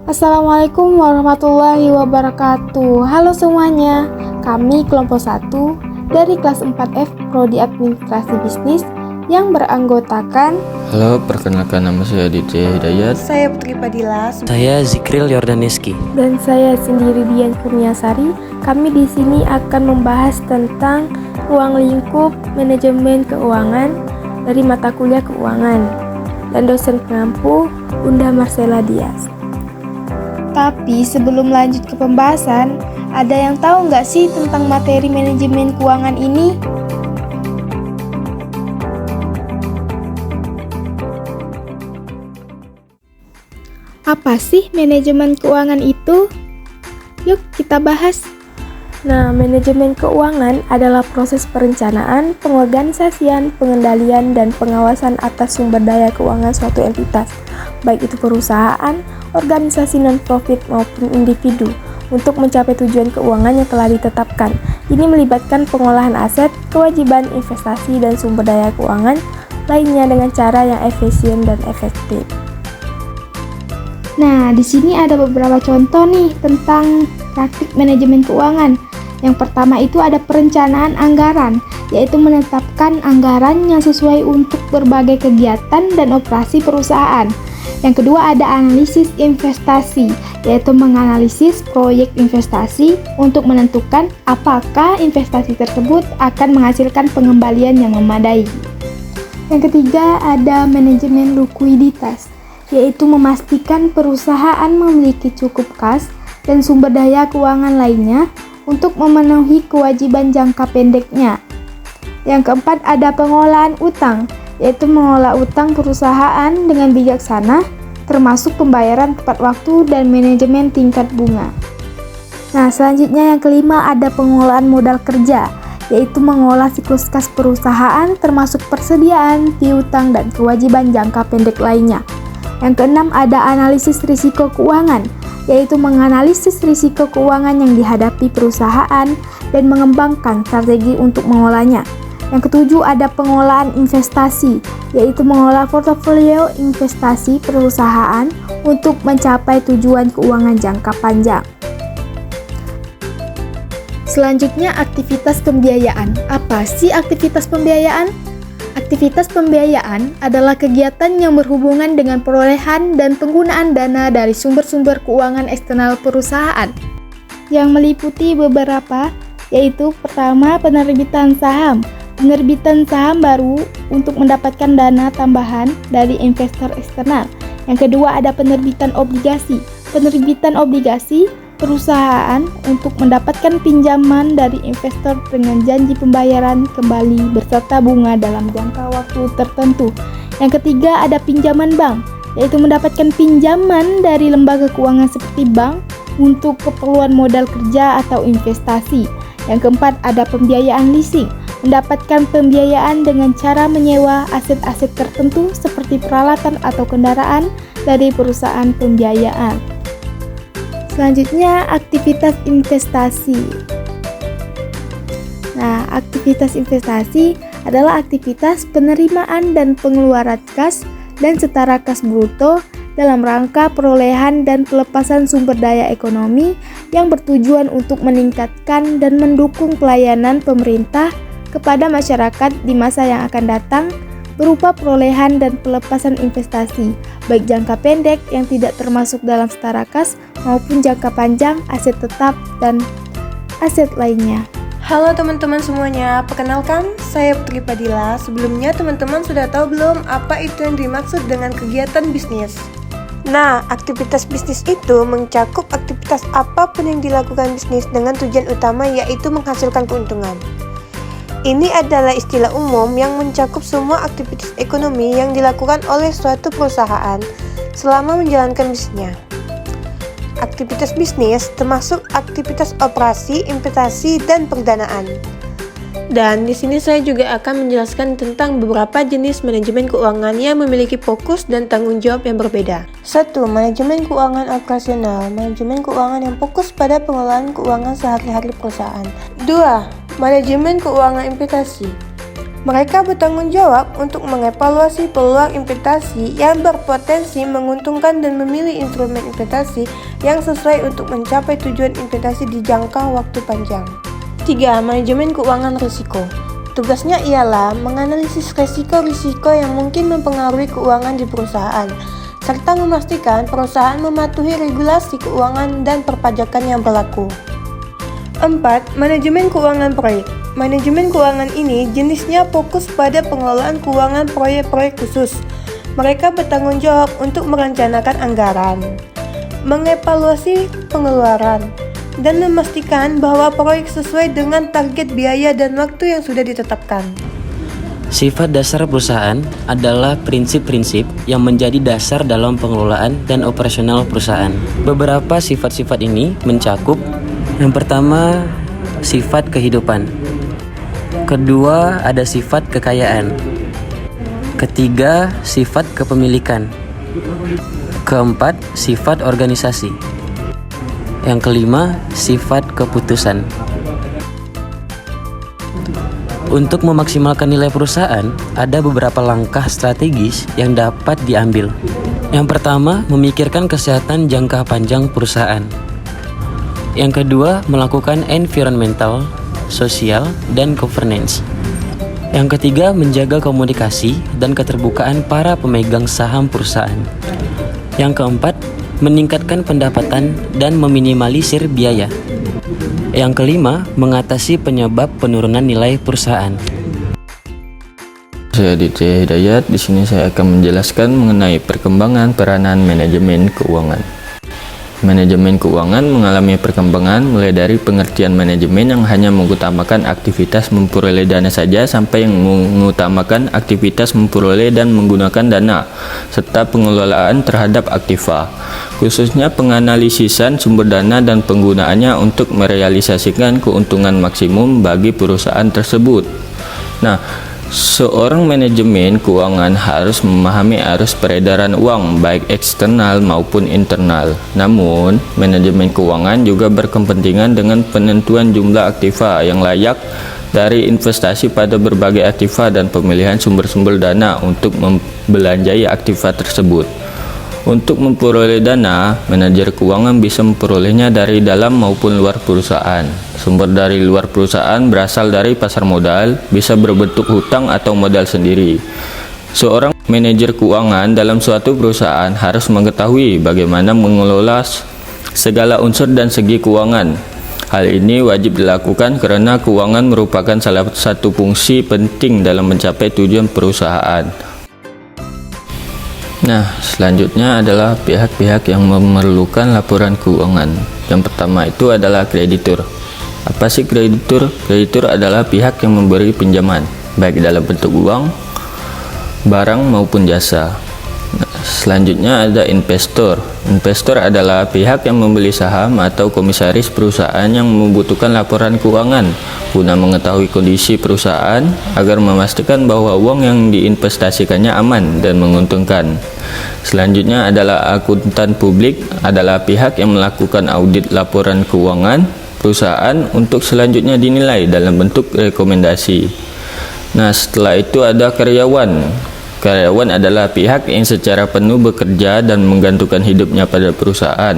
Assalamualaikum warahmatullahi wabarakatuh. Halo semuanya, kami kelompok 1 dari kelas 4F Prodi Administrasi Bisnis yang beranggotakan Halo, perkenalkan nama saya DJ Hidayat. Saya Putri Padilla. Saya Zikril Yordaneski. dan saya sendiri Dian Kurniasari. Kami di sini akan membahas tentang ruang lingkup manajemen keuangan dari mata kuliah keuangan dan dosen pengampu Bunda Marcella Dias. Tapi sebelum lanjut ke pembahasan, ada yang tahu nggak sih tentang materi manajemen keuangan ini? Apa sih manajemen keuangan itu? Yuk kita bahas. Nah, manajemen keuangan adalah proses perencanaan, pengorganisasian, pengendalian, dan pengawasan atas sumber daya keuangan suatu entitas, baik itu perusahaan, organisasi non-profit maupun individu, untuk mencapai tujuan keuangan yang telah ditetapkan. Ini melibatkan pengolahan aset, kewajiban investasi, dan sumber daya keuangan lainnya dengan cara yang efisien dan efektif. Nah, di sini ada beberapa contoh nih tentang praktik manajemen keuangan. Yang pertama itu ada perencanaan anggaran, yaitu menetapkan anggaran yang sesuai untuk berbagai kegiatan dan operasi perusahaan. Yang kedua ada analisis investasi, yaitu menganalisis proyek investasi untuk menentukan apakah investasi tersebut akan menghasilkan pengembalian yang memadai. Yang ketiga ada manajemen likuiditas, yaitu memastikan perusahaan memiliki cukup kas dan sumber daya keuangan lainnya untuk memenuhi kewajiban jangka pendeknya. Yang keempat ada pengolahan utang, yaitu mengolah utang perusahaan dengan bijaksana, termasuk pembayaran tepat waktu dan manajemen tingkat bunga. Nah, selanjutnya yang kelima ada pengolahan modal kerja, yaitu mengolah siklus kas perusahaan termasuk persediaan, piutang, dan kewajiban jangka pendek lainnya. Yang keenam ada analisis risiko keuangan, yaitu menganalisis risiko keuangan yang dihadapi perusahaan dan mengembangkan strategi untuk mengolahnya. Yang ketujuh ada pengolahan investasi, yaitu mengolah portofolio investasi perusahaan untuk mencapai tujuan keuangan jangka panjang. Selanjutnya aktivitas pembiayaan. Apa sih aktivitas pembiayaan? Aktivitas pembiayaan adalah kegiatan yang berhubungan dengan perolehan dan penggunaan dana dari sumber-sumber keuangan eksternal perusahaan yang meliputi beberapa, yaitu pertama penerbitan saham. Penerbitan saham baru untuk mendapatkan dana tambahan dari investor eksternal. Yang kedua ada penerbitan obligasi. Penerbitan obligasi perusahaan untuk mendapatkan pinjaman dari investor dengan janji pembayaran kembali beserta bunga dalam jangka waktu tertentu. Yang ketiga ada pinjaman bank, yaitu mendapatkan pinjaman dari lembaga keuangan seperti bank untuk keperluan modal kerja atau investasi. Yang keempat ada pembiayaan leasing, mendapatkan pembiayaan dengan cara menyewa aset-aset tertentu seperti peralatan atau kendaraan dari perusahaan pembiayaan. Selanjutnya, aktivitas investasi. Nah, aktivitas investasi adalah aktivitas penerimaan dan pengeluaran kas dan setara kas bruto dalam rangka perolehan dan pelepasan sumber daya ekonomi yang bertujuan untuk meningkatkan dan mendukung pelayanan pemerintah kepada masyarakat di masa yang akan datang berupa perolehan dan pelepasan investasi, baik jangka pendek yang tidak termasuk dalam setara kas maupun jangka panjang aset tetap dan aset lainnya. Halo teman-teman semuanya, perkenalkan saya Putri Padilla. Sebelumnya teman-teman sudah tahu belum apa itu yang dimaksud dengan kegiatan bisnis? Nah, aktivitas bisnis itu mencakup aktivitas apapun yang dilakukan bisnis dengan tujuan utama yaitu menghasilkan keuntungan. Ini adalah istilah umum yang mencakup semua aktivitas ekonomi yang dilakukan oleh suatu perusahaan selama menjalankan bisnisnya. Aktivitas bisnis termasuk aktivitas operasi, investasi, dan perdanaan. Dan di sini saya juga akan menjelaskan tentang beberapa jenis manajemen keuangan yang memiliki fokus dan tanggung jawab yang berbeda. 1. Manajemen keuangan operasional. Manajemen keuangan yang fokus pada pengelolaan keuangan sehari-hari perusahaan. 2. Manajemen keuangan investasi. Mereka bertanggung jawab untuk mengevaluasi peluang investasi yang berpotensi menguntungkan dan memilih instrumen investasi yang sesuai untuk mencapai tujuan investasi di jangka waktu panjang. 3. Manajemen keuangan risiko. Tugasnya ialah menganalisis risiko-risiko yang mungkin mempengaruhi keuangan di perusahaan, serta memastikan perusahaan mematuhi regulasi keuangan dan perpajakan yang berlaku. 4. Manajemen keuangan proyek. Manajemen keuangan ini jenisnya fokus pada pengelolaan keuangan proyek-proyek khusus. Mereka bertanggung jawab untuk merencanakan anggaran, mengevaluasi pengeluaran, dan memastikan bahwa proyek sesuai dengan target biaya dan waktu yang sudah ditetapkan. Sifat dasar perusahaan adalah prinsip-prinsip yang menjadi dasar dalam pengelolaan dan operasional perusahaan. Beberapa sifat-sifat ini mencakup: yang pertama, sifat kehidupan. Kedua, ada sifat kekayaan. Ketiga, sifat kepemilikan. Keempat, sifat organisasi. Yang kelima, sifat keputusan. Untuk memaksimalkan nilai perusahaan, ada beberapa langkah strategis yang dapat diambil. Yang pertama, memikirkan kesehatan jangka panjang perusahaan. Yang kedua, melakukan environmental, sosial, dan governance. Yang ketiga, menjaga komunikasi dan keterbukaan para pemegang saham perusahaan. Yang keempat, meningkatkan pendapatan dan meminimalisir biaya. Yang kelima, mengatasi penyebab penurunan nilai perusahaan. Saya Aditya Hidayat. Di sini saya akan menjelaskan mengenai perkembangan peranan manajemen keuangan. Manajemen keuangan mengalami perkembangan mulai dari pengertian manajemen yang hanya mengutamakan aktivitas memperoleh dana saja sampai yang mengutamakan aktivitas memperoleh dan menggunakan dana serta pengelolaan terhadap aktiva, khususnya penganalisisan sumber dana dan penggunaannya untuk merealisasikan keuntungan maksimum bagi perusahaan tersebut. Nah, seorang manajemen keuangan harus memahami arus peredaran uang baik eksternal maupun internal. Namun, manajemen keuangan juga berkepentingan dengan penentuan jumlah aktiva yang layak dari investasi pada berbagai aktiva dan pemilihan sumber-sumber dana untuk membelanjai aktiva tersebut. Untuk memperoleh dana, manajer keuangan bisa memperolehnya dari dalam maupun luar perusahaan. Sumber dari luar perusahaan berasal dari pasar modal, bisa berbentuk hutang atau modal sendiri. Seorang manajer keuangan dalam suatu perusahaan harus mengetahui bagaimana mengelola segala unsur dan segi keuangan. Hal ini wajib dilakukan karena keuangan merupakan salah satu fungsi penting dalam mencapai tujuan perusahaan. Nah, selanjutnya adalah pihak-pihak yang memerlukan laporan keuangan. Yang pertama itu adalah kreditur. Apa sih kreditur? Kreditur adalah pihak yang memberi pinjaman, baik dalam bentuk uang, barang maupun jasa. Nah, selanjutnya ada investor. Investor adalah pihak yang membeli saham atau komisaris perusahaan yang membutuhkan laporan keuangan guna mengetahui kondisi perusahaan agar memastikan bahwa uang yang diinvestasikannya aman dan menguntungkan. Selanjutnya adalah akuntan publik, adalah pihak yang melakukan audit laporan keuangan perusahaan untuk selanjutnya dinilai dalam bentuk rekomendasi. Nah, setelah itu ada karyawan. Karyawan adalah pihak yang secara penuh bekerja dan menggantungkan hidupnya pada perusahaan.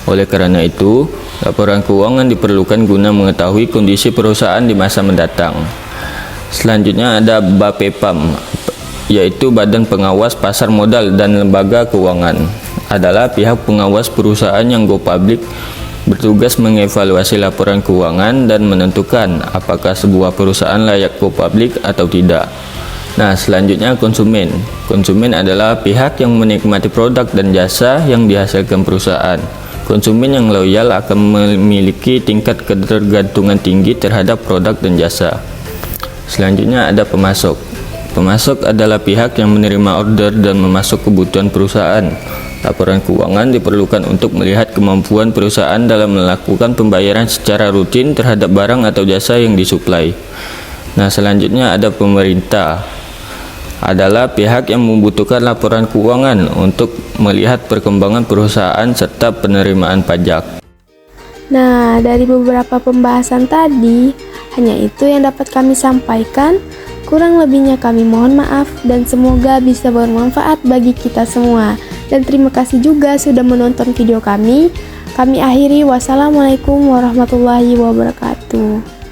Oleh karena itu, laporan keuangan diperlukan guna mengetahui kondisi perusahaan di masa mendatang. Selanjutnya ada BAPEPAM, yaitu Badan Pengawas Pasar Modal dan Lembaga Keuangan. Adalah pihak pengawas perusahaan yang go public, bertugas mengevaluasi laporan keuangan dan menentukan apakah sebuah perusahaan layak go public atau tidak. Nah, selanjutnya konsumen. Konsumen adalah pihak yang menikmati produk dan jasa yang dihasilkan perusahaan. Konsumen yang loyal akan memiliki tingkat ketergantungan tinggi terhadap produk dan jasa. Selanjutnya ada pemasok. Pemasok adalah pihak yang menerima order dan memasok kebutuhan perusahaan. Laporan keuangan diperlukan untuk melihat kemampuan perusahaan dalam melakukan pembayaran secara rutin terhadap barang atau jasa yang disuplai. Nah, selanjutnya ada pemerintah. Adalah pihak yang membutuhkan laporan keuangan untuk melihat perkembangan perusahaan serta penerimaan pajak. Nah, dari beberapa pembahasan tadi, hanya itu yang dapat kami sampaikan. Kurang lebihnya kami mohon maaf dan semoga bisa bermanfaat bagi kita semua. Dan terima kasih juga sudah menonton video kami. Kami akhiri, wassalamualaikum warahmatullahi wabarakatuh.